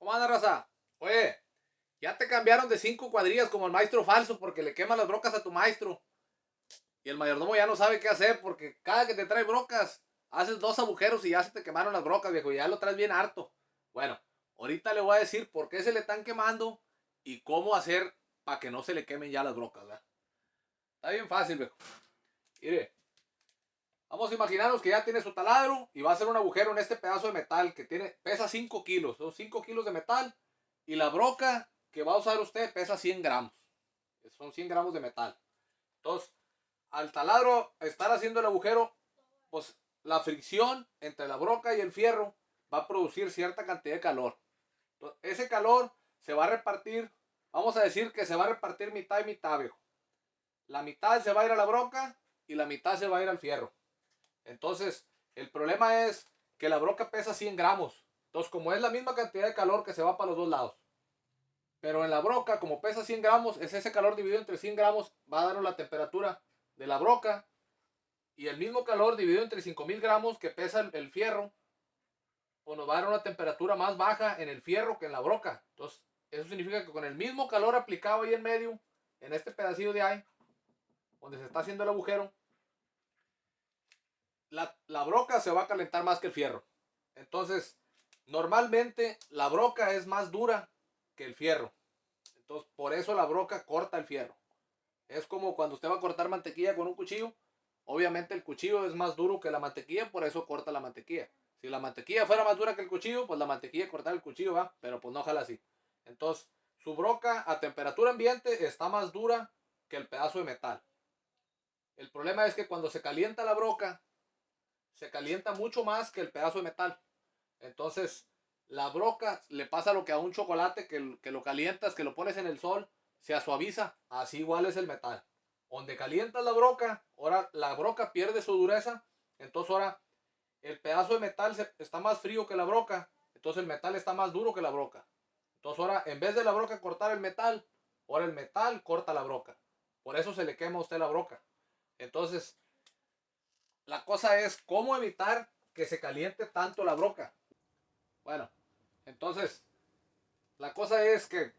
¿Cómo anda, raza? Oye, ya te cambiaron de 5 cuadrillas como el maestro falso porque le queman las brocas a tu maestro. Y el mayordomo ya no sabe qué hacer porque cada que te trae brocas, haces 2 agujeros y ya se te quemaron las brocas, viejo. Y ya lo traes bien harto. Bueno, ahorita le voy a decir por qué se le están quemando y cómo hacer para que no se le quemen ya las brocas, ¿verdad? Está bien fácil, viejo. Mire, vamos a imaginarnos que ya tiene su taladro y va a hacer un agujero en este pedazo de metal que pesa 5 kilos. Son 5 kilos de metal y la broca que va a usar usted pesa 100 gramos. Son 100 gramos de metal. Entonces, al taladro estar haciendo el agujero, pues la fricción entre la broca y el fierro va a producir cierta cantidad de calor. Entonces, ese calor se va a repartir, vamos a decir que se va a repartir mitad y mitad, viejo. La mitad se va a ir a la broca y la mitad se va a ir al fierro. Entonces, el problema es que la broca pesa 100 gramos. Entonces, como es la misma cantidad de calor que se va para los dos lados. Pero en la broca, como pesa 100 gramos, es ese calor dividido entre 100 gramos, va a darnos la temperatura de la broca. Y el mismo calor dividido entre 5000 gramos que pesa el fierro, pues nos va a dar una temperatura más baja en el fierro que en la broca. Entonces, eso significa que con el mismo calor aplicado ahí en medio, en este pedacito de ahí, donde se está haciendo el agujero, la broca se va a calentar más que el fierro. Entonces, normalmente la broca es más dura que el fierro. Entonces, por eso la broca corta el fierro. Es como cuando usted va a cortar mantequilla con un cuchillo. Obviamente el cuchillo es más duro que la mantequilla, por eso corta la mantequilla. Si la mantequilla fuera más dura que el cuchillo, pues la mantequilla cortar el cuchillo va, pero pues no jala así. Entonces, su broca a temperatura ambiente está más dura que el pedazo de metal. El problema es que cuando se calienta la broca, se calienta mucho más que el pedazo de metal. Entonces, la broca le pasa lo que a un chocolate que lo calientas, que lo pones en el sol, se suaviza. Así igual es el metal. Donde calientas la broca, ahora la broca pierde su dureza. Entonces ahora el pedazo de metal está más frío que la broca. Entonces el metal está más duro que la broca. Entonces ahora en vez de la broca cortar el metal, ahora el metal corta la broca. Por eso se le quema a usted la broca. Entonces la cosa es cómo evitar que se caliente tanto la broca. Bueno, entonces la cosa es que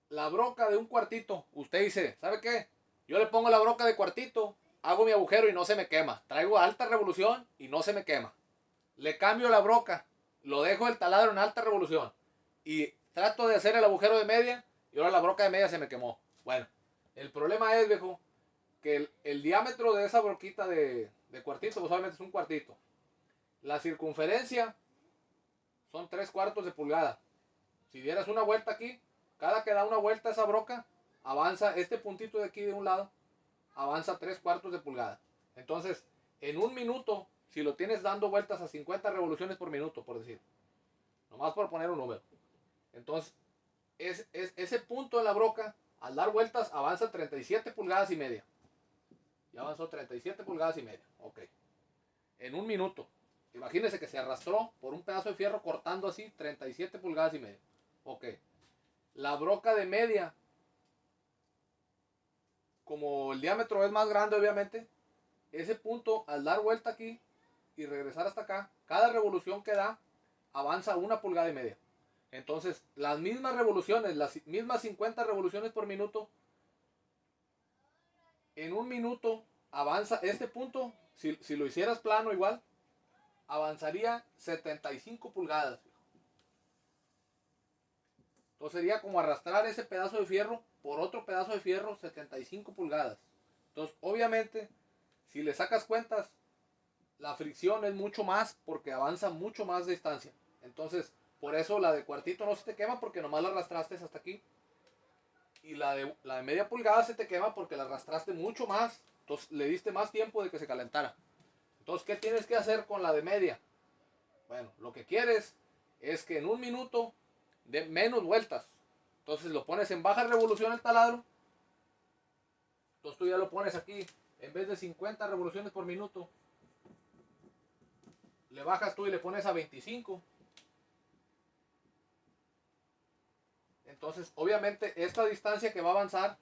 la broca de un cuartito, usted dice, ¿sabe qué? Yo le pongo la broca de cuartito, hago mi agujero y no se me quema. Traigo alta revolución y no se me quema. Le cambio la broca, lo dejo el taladro en alta revolución y trato de hacer el agujero de media y ahora la broca de media se me quemó. Bueno, el problema es, viejo, que el diámetro de esa broquita de cuartito, pues obviamente es un cuartito. La circunferencia son 3/4 de pulgada. Si dieras una vuelta aquí, cada que da una vuelta esa broca, avanza este puntito de aquí de un lado, avanza 3/4 de pulgada. Entonces, en un minuto, si lo tienes dando vueltas a 50 revoluciones por minuto, por decir, nomás por poner un número. Entonces, ese punto en la broca, al dar vueltas, avanza 37 pulgadas y media. Ya avanzó 37 pulgadas y media. Ok. En un minuto. Imagínense que se arrastró por un pedazo de fierro cortando así 37 pulgadas y media. Ok. La broca de media, como el diámetro es más grande obviamente, ese punto al dar vuelta aquí y regresar hasta acá, cada revolución que da avanza 1,5 pulgadas. Entonces, las mismas revoluciones, las mismas 50 revoluciones por minuto, en un minuto avanza este punto, si lo hicieras plano igual, avanzaría 75 pulgadas. Entonces sería como arrastrar ese pedazo de fierro por otro pedazo de fierro 75 pulgadas. Entonces, obviamente, si le sacas cuentas, la fricción es mucho más porque avanza mucho más de distancia. Entonces, por eso la de cuartito no se te quema porque nomás la arrastraste hasta aquí. Y la de media pulgada se te quema porque la arrastraste mucho más. Entonces, le diste más tiempo de que se calentara. Entonces, ¿qué tienes que hacer con la de media? Bueno, lo que quieres es que en un minuto dé menos vueltas. Entonces lo pones en baja revolución el taladro. Entonces tú ya lo pones aquí. En vez de 50 revoluciones por minuto, le bajas tú y le pones a 25. Entonces, obviamente, esta distancia que va a avanzar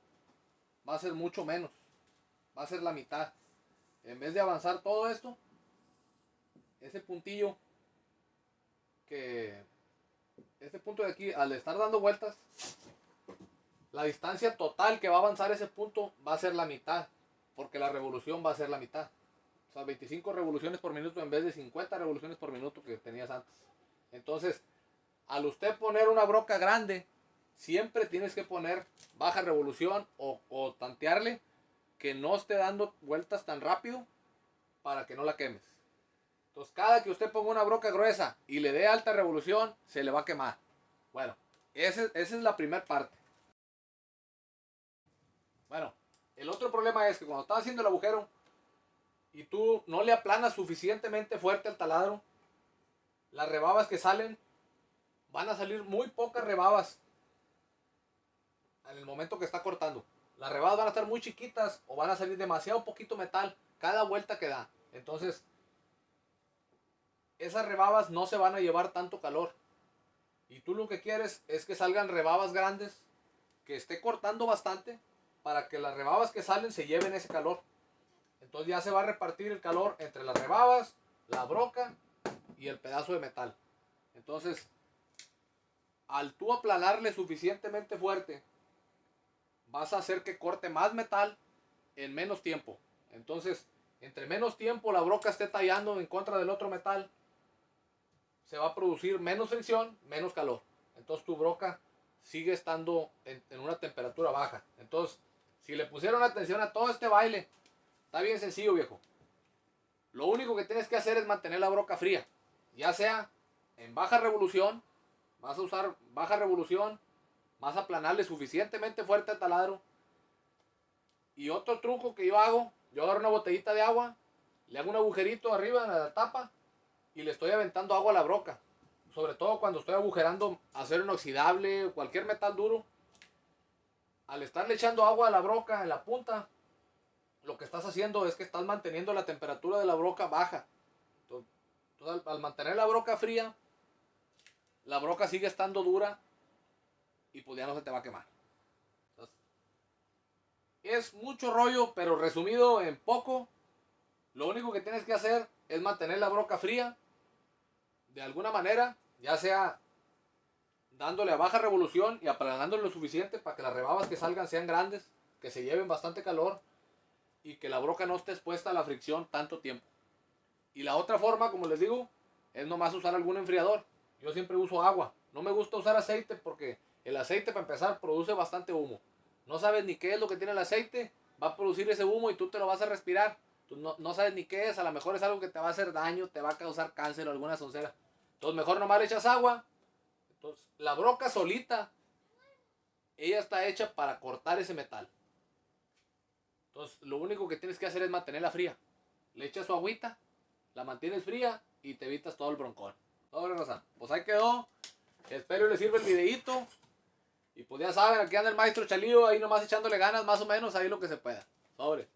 va a ser mucho menos. Va a ser la mitad. En vez de avanzar todo esto, ese puntillo que este punto de aquí, al estar dando vueltas, la distancia total que va a avanzar ese punto va a ser la mitad, porque la revolución va a ser la mitad. O sea, 25 revoluciones por minuto en vez de 50 revoluciones por minuto que tenías antes. Entonces, al usted poner una broca grande, siempre tienes que poner baja revolución o tantearle que no esté dando vueltas tan rápido para que no la quemes. Entonces, cada que usted ponga una broca gruesa y le dé alta revolución, se le va a quemar. Bueno, esa es la primera parte. Bueno, el otro problema es que cuando estás haciendo el agujero y tú no le aplanas suficientemente fuerte al taladro, las rebabas que salen van a salir muy pocas rebabas en el momento que está cortando. Las rebadas van a estar muy chiquitas o van a salir demasiado poquito metal cada vuelta que da. Entonces, esas rebabas no se van a llevar tanto calor. Y tú lo que quieres es que salgan rebabas grandes, que esté cortando bastante, para que las rebabas que salen se lleven ese calor. Entonces ya se va a repartir el calor entre las rebabas, la broca y el pedazo de metal. Entonces, al tú aplanarle suficientemente fuerte, vas a hacer que corte más metal en menos tiempo. Entonces, entre menos tiempo la broca esté tallando en contra del otro metal, se va a producir menos fricción, menos calor. Entonces tu broca sigue estando en una temperatura baja. Entonces, si le pusieron atención a todo este baile, está bien sencillo, viejo. Lo único que tienes que hacer es mantener la broca fría. Ya sea en baja revolución, vas a usar baja revolución, vas a aplanarle suficientemente fuerte al taladro. Y otro truco que yo hago, yo agarro una botellita de agua, le hago un agujerito arriba en la tapa y le estoy aventando agua a la broca. Sobre todo cuando estoy agujerando acero inoxidable o cualquier metal duro. Al estarle echando agua a la broca en la punta, lo que estás haciendo es que estás manteniendo la temperatura de la broca baja. Entonces, al mantener la broca fría, la broca sigue estando dura y pues ya no se te va a quemar. Entonces, es mucho rollo, pero resumido en poco, lo único que tienes que hacer es mantener la broca fría de alguna manera, ya sea dándole a baja revolución y aplanándole lo suficiente para que las rebabas que salgan sean grandes, que se lleven bastante calor y que la broca no esté expuesta a la fricción tanto tiempo. Y la otra forma, como les digo, es nomás usar algún enfriador. Yo siempre uso agua. No me gusta usar aceite porque el aceite, para empezar, produce bastante humo. No sabes ni qué es lo que tiene el aceite, va a producir ese humo y tú te lo vas a respirar. Tú no sabes ni qué es, a lo mejor es algo que te va a hacer daño, te va a causar cáncer o alguna soncera. Entonces mejor nomás le echas agua. Entonces la broca solita, ella está hecha para cortar ese metal. Entonces lo único que tienes que hacer es mantenerla fría. Le echas su agüita, la mantienes fría y te evitas todo el broncón. Sobre, raza. Pues ahí quedó. Espero les sirva el videito. Y pues ya saben, aquí anda el maestro Chalío, ahí nomás echándole ganas, más o menos, ahí lo que se pueda. Sobre.